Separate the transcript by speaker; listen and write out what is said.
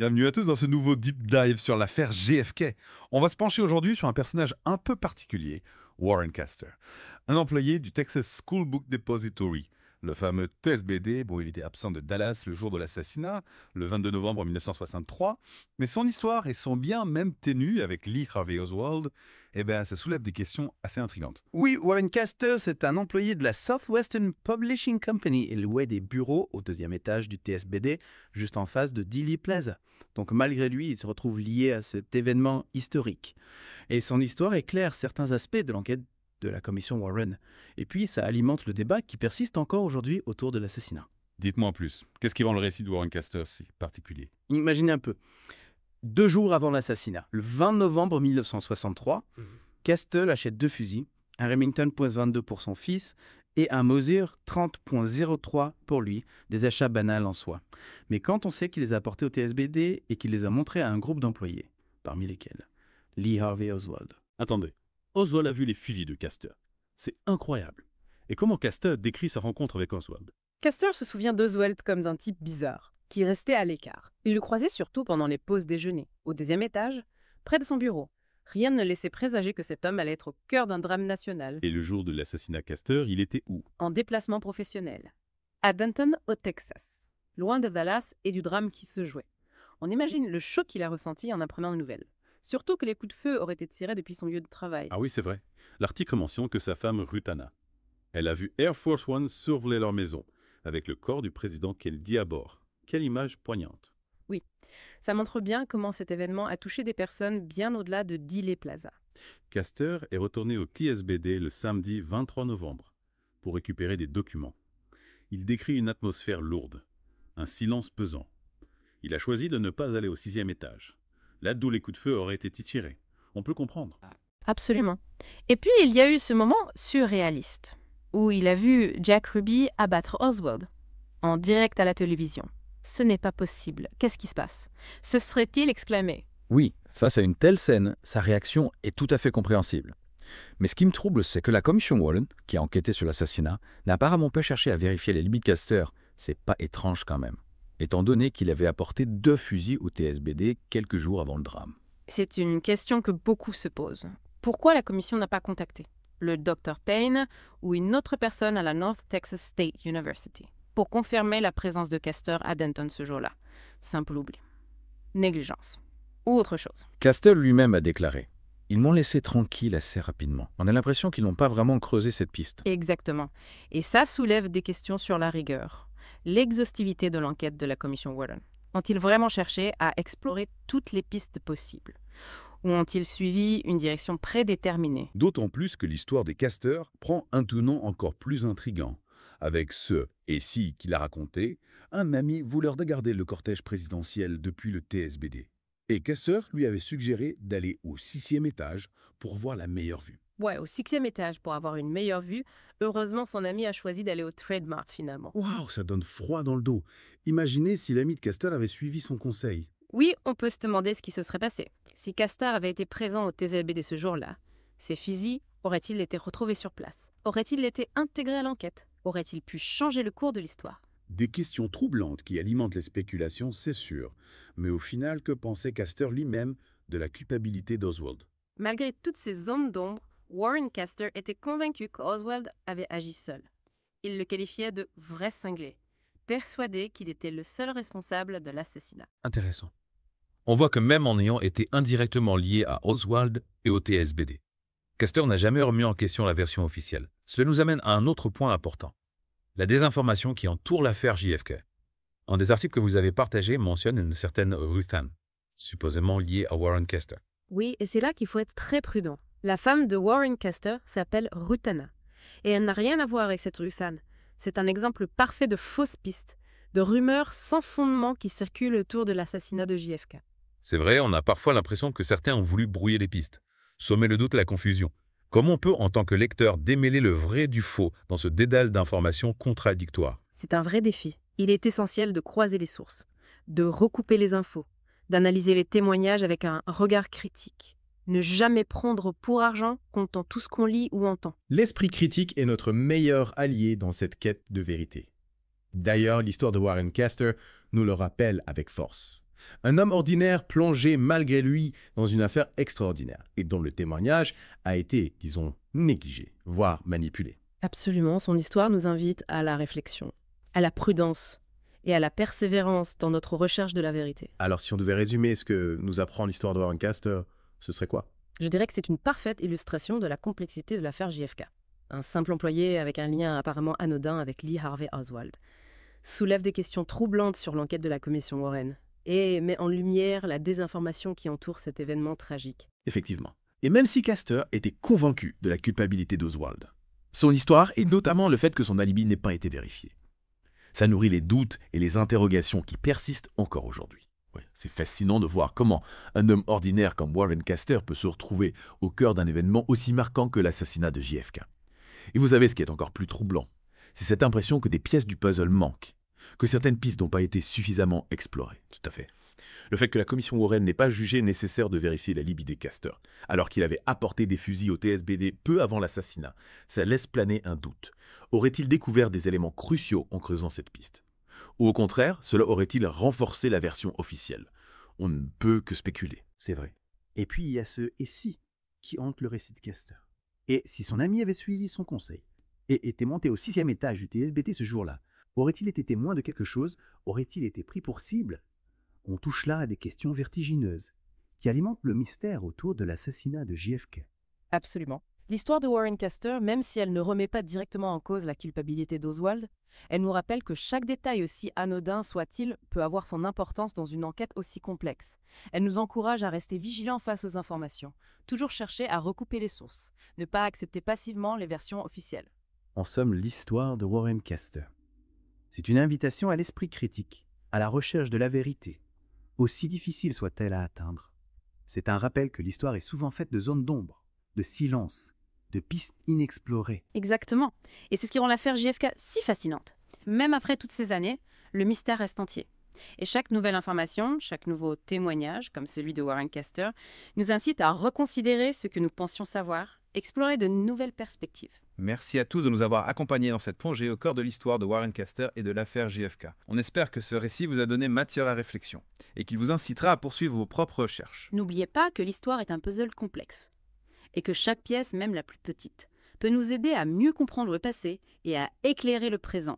Speaker 1: Bienvenue à tous dans ce nouveau deep dive sur l'affaire JFK. On va se pencher aujourd'hui sur un personnage un peu particulier, Warren Castor, un employé du Texas School Book Depository, le fameux TSBD. Bon, il était absent de Dallas le jour de l'assassinat, le 22 novembre 1963, mais son histoire et son bien même ténu avec Lee Harvey Oswald, ça soulève des questions assez intrigantes.
Speaker 2: Oui, Warren Castor, c'est un employé de la Southwestern Publishing Company. Il louait des bureaux au deuxième étage du TSBD, juste en face de Dealey Plaza. Donc malgré lui, il se retrouve lié à cet événement historique. Et son histoire éclaire certains aspects de l'enquête de la commission Warren. Et puis, ça alimente le débat qui persiste encore aujourd'hui autour de l'assassinat.
Speaker 1: Dites-moi en plus, qu'est-ce qui rend le récit de Warren Castor si particulier?
Speaker 2: Imaginez un peu. 2 jours avant l'assassinat, le 20 novembre 1963, Castor achète 2 fusils, un Remington .22 pour son fils et un Mauser 30.03 pour lui, des achats banals en soi. Mais quand on sait qu'il les a apportés au TSBD et qu'il les a montrés à un groupe d'employés, parmi lesquels Lee Harvey Oswald.
Speaker 3: Attendez, Oswald a vu les fusils de Castor. C'est incroyable. Et comment Castor décrit sa rencontre avec Oswald?
Speaker 4: Castor se souvient d'Oswald comme d'un type bizarre, qui restait à l'écart. Il le croisait surtout pendant les pauses déjeuner, au deuxième étage, près de son bureau. Rien ne laissait présager que cet homme allait être au cœur d'un drame national.
Speaker 3: Et le jour de l'assassinat Castor, il était où?
Speaker 4: En déplacement professionnel. À Denton, au Texas, loin de Dallas et du drame qui se jouait. On imagine le choc qu'il a ressenti en apprenant la nouvelle. Surtout que les coups de feu auraient été tirés depuis son lieu de travail.
Speaker 3: Ah oui, c'est vrai. L'article mentionne que sa femme Ruthana. Elle a vu Air Force One survoler leur maison, avec le corps du président Kennedy à bord. Quelle image poignante.
Speaker 4: Oui, ça montre bien comment cet événement a touché des personnes bien au-delà de Dealey Plaza.
Speaker 3: Castor est retourné au TSBD le samedi 23 novembre pour récupérer des documents. Il décrit une atmosphère lourde, un silence pesant. Il a choisi de ne pas aller au 6e étage, là d'où les coups de feu auraient été tirés. On peut comprendre.
Speaker 4: Absolument. Et puis, il y a eu ce moment surréaliste, où il a vu Jack Ruby abattre Oswald, en direct à la télévision. Ce n'est pas possible. Qu'est-ce qui se passe? Se serait-il exclamé?
Speaker 5: Oui, face à une telle scène, sa réaction est tout à fait compréhensible. Mais ce qui me trouble, c'est que la commission Warren, qui a enquêté sur l'assassinat, n'a apparemment pas cherché à vérifier les limites Castor. C'est pas étrange quand même, étant donné qu'il avait apporté 2 fusils au TSBD quelques jours avant le drame.
Speaker 4: C'est une question que beaucoup se posent. Pourquoi la commission n'a pas contacté le Dr Payne ou une autre personne à la North Texas State University pour confirmer la présence de Castor à Denton ce jour-là? Simple oubli. Négligence. Ou autre chose.
Speaker 5: Castor lui-même a déclaré « Ils m'ont laissé tranquille assez rapidement. On a l'impression qu'ils n'ont pas vraiment creusé cette piste. »
Speaker 4: Exactement. Et ça soulève des questions sur la rigueur, l'exhaustivité de l'enquête de la commission Warren. Ont-ils vraiment cherché à explorer toutes les pistes possibles? Ou ont-ils suivi une direction prédéterminée?
Speaker 6: D'autant plus que l'histoire des Castor prend un tenant encore plus intriguant. Avec ce « et si » qu'il a raconté, un ami voulait regarder le cortège présidentiel depuis le TSBD. Et Castor lui avait suggéré d'aller au 6e étage pour voir la meilleure vue.
Speaker 4: Ouais, au 6e étage pour avoir une meilleure vue. Heureusement, son ami a choisi d'aller au Trademark finalement.
Speaker 6: Waouh, ça donne froid dans le dos. Imaginez si l'ami de Castor avait suivi son conseil.
Speaker 4: Oui, on peut se demander ce qui se serait passé. Si Castor avait été présent au TSBD ce jour-là, ses fusils auraient-ils été retrouvés sur place? Auraient-ils été intégrés à l'enquête? Aurait-il pu changer le cours de l'histoire?
Speaker 6: Des questions troublantes qui alimentent les spéculations, c'est sûr. Mais au final, que pensait Castor lui-même de la culpabilité d'Oswald?
Speaker 4: Malgré toutes ces zones d'ombre, Warren Castor était convaincu qu'Oswald avait agi seul. Il le qualifiait de vrai cinglé, persuadé qu'il était le seul responsable de l'assassinat.
Speaker 7: Intéressant. On voit que même en ayant été indirectement lié à Oswald et au TSBD, Castor n'a jamais remis en question la version officielle. Cela nous amène à un autre point important. La désinformation qui entoure l'affaire JFK. Un des articles que vous avez partagé mentionne une certaine Ruthane, supposément liée à Warren Castor.
Speaker 4: Oui, et c'est là qu'il faut être très prudent. La femme de Warren Castor s'appelle Ruthana. Et elle n'a rien à voir avec cette Ruthane. C'est un exemple parfait de fausse piste, de rumeurs sans fondement qui circulent autour de l'assassinat de JFK.
Speaker 7: C'est vrai, on a parfois l'impression que certains ont voulu brouiller les pistes, sommer le doute et la confusion. Comment on peut, en tant que lecteur, démêler le vrai du faux dans ce dédale d'informations contradictoires?
Speaker 4: C'est un vrai défi. Il est essentiel de croiser les sources, de recouper les infos, d'analyser les témoignages avec un regard critique. Ne jamais prendre pour argent comptant tout ce qu'on lit ou entend.
Speaker 8: L'esprit critique est notre meilleur allié dans cette quête de vérité. D'ailleurs, l'histoire de Warren Castor nous le rappelle avec force. Un homme ordinaire plongé malgré lui dans une affaire extraordinaire et dont le témoignage a été, disons, négligé, voire manipulé.
Speaker 9: Absolument, son histoire nous invite à la réflexion, à la prudence et à la persévérance dans notre recherche de la vérité.
Speaker 8: Alors si on devait résumer ce que nous apprend l'histoire de Warren Castor, ce serait quoi?
Speaker 9: Je dirais que c'est une parfaite illustration de la complexité de l'affaire JFK. Un simple employé avec un lien apparemment anodin avec Lee Harvey Oswald soulève des questions troublantes sur l'enquête de la commission Warren et met en lumière la désinformation qui entoure cet événement tragique.
Speaker 10: Effectivement. Et même si Castor était convaincu de la culpabilité d'Oswald, son histoire et notamment le fait que son alibi n'ait pas été vérifié. Ça nourrit les doutes et les interrogations qui persistent encore aujourd'hui. Ouais, c'est fascinant de voir comment un homme ordinaire comme Warren Castor peut se retrouver au cœur d'un événement aussi marquant que l'assassinat de JFK. Et vous savez ce qui est encore plus troublant, c'est cette impression que des pièces du puzzle manquent, que certaines pistes n'ont pas été suffisamment explorées.
Speaker 11: Tout à fait. Le fait que la commission Warren n'ait pas jugé nécessaire de vérifier l'alibi des Castor, alors qu'il avait apporté des fusils au TSBD peu avant l'assassinat, ça laisse planer un doute. Aurait-il découvert des éléments cruciaux en creusant cette piste? Ou au contraire, cela aurait-il renforcé la version officielle? On ne peut que spéculer.
Speaker 12: C'est vrai. Et puis il y a ce « et si » qui hante le récit de Castor. Et si son ami avait suivi son conseil et était monté au 6e étage du TSBT ce jour-là, aurait-il été témoin de quelque chose? Aurait-il été pris pour cible? On touche là à des questions vertigineuses qui alimentent le mystère autour de l'assassinat de JFK.
Speaker 9: Absolument. L'histoire de Warren Castor, même si elle ne remet pas directement en cause la culpabilité d'Oswald, elle nous rappelle que chaque détail, aussi anodin soit-il, peut avoir son importance dans une enquête aussi complexe. Elle nous encourage à rester vigilants face aux informations, toujours chercher à recouper les sources, ne pas accepter passivement les versions officielles.
Speaker 12: En somme, l'histoire de Warren Castor. C'est une invitation à l'esprit critique, à la recherche de la vérité, aussi difficile soit-elle à atteindre. C'est un rappel que l'histoire est souvent faite de zones d'ombre, de silence, de pistes inexplorées.
Speaker 4: Exactement. Et c'est ce qui rend l'affaire JFK si fascinante. Même après toutes ces années, le mystère reste entier. Et chaque nouvelle information, chaque nouveau témoignage, comme celui de Warren Castor, nous incite à reconsidérer ce que nous pensions savoir, explorer de nouvelles perspectives.
Speaker 2: Merci à tous de nous avoir accompagnés dans cette plongée au cœur de l'histoire de Warren Castor et de l'affaire JFK. On espère que ce récit vous a donné matière à réflexion et qu'il vous incitera à poursuivre vos propres recherches.
Speaker 4: N'oubliez pas que l'histoire est un puzzle complexe et que chaque pièce, même la plus petite, peut nous aider à mieux comprendre le passé et à éclairer le présent.